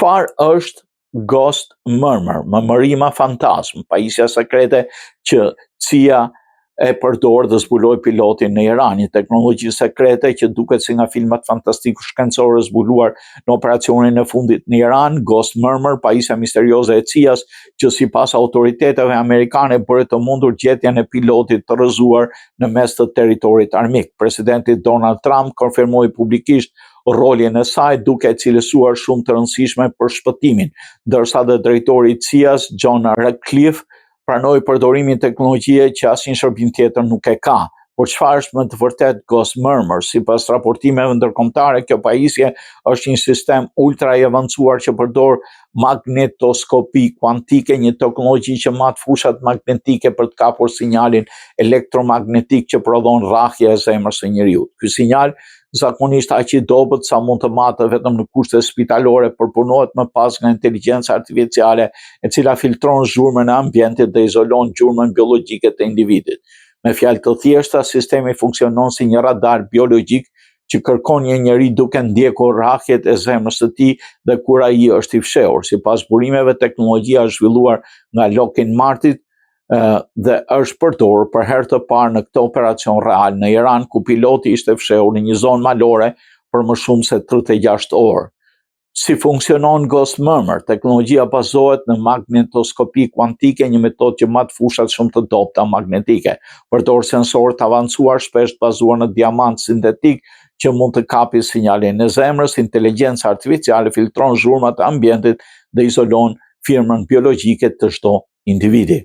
Çfarë është Ghost Murmur, mëmërima fantazm, pajisja sekrete që CIA e përdor dhe zbuloi pilotin në Iran, një teknologji sekrete që duket si nga filmat fantastik shkencore zbuluar në operacionin e fundit në Iran. Ghost Murmur, pajisja misterioze e CIA-s që sipas autoriteteve amerikane bëri të mundur gjetjen e pilotit të rrëzuar në mes të territorit armik. Presidenti Donald Trump konfirmoi publikisht rolin e saj duke cilësuar shumë të rëndësishme për shpëtimin, ndërsa dhe drejtori i CIA-s John Ratcliffe pranoi përdorimin teknologjie që asnjë shërbim tjetër nuk e ka. Por çfarë është më të vërtet Ghost Murmur? Sipas raportimeve ndërkombëtare, kjo pajisje është një sistem ultra i avancuar që përdor magnetoskopi kuantike, një teknologji që mat fushat magnetike për të kapur sinjalin elektromagnetik që prodhon rrahje e zemrës së njeriu. Ky sinjal zakonisht aq i dobët sa mund të matë vetëm në kushte spitalore, përpunohet më pas nga inteligjenca artificiale e cila filtron zhurmën e ambientit dhe izolon gjurmën biologjike të individit. Me fjalë të thjeshta, sistemi funksionon si një radar biologjik që kërkon një njeri duke ndjekur rrahjet e zemrës së tij dhe kur ai është i fshehur. Sipas burimeve, teknologjia është zhvilluar nga Lockheed Martin dhe është përdorur për herë të parë në këtë operacion real në Iran, ku piloti ishte fshehur në një zonë malore për më shumë se 36 orë. Si funksionon Ghost Murmur? Teknologjia bazohet në magnetoskopi kuantike, një metodë që mat fushat shumë të dobta magnetike. Përdor sensorë të avancuar, shpesh bazuar në diamant sintetik që mund të kapi sinjalin e zemrës. Inteligjenca artificiale filtron zhurmat e ambientit dhe izolon firmën biologjike të çdo individi.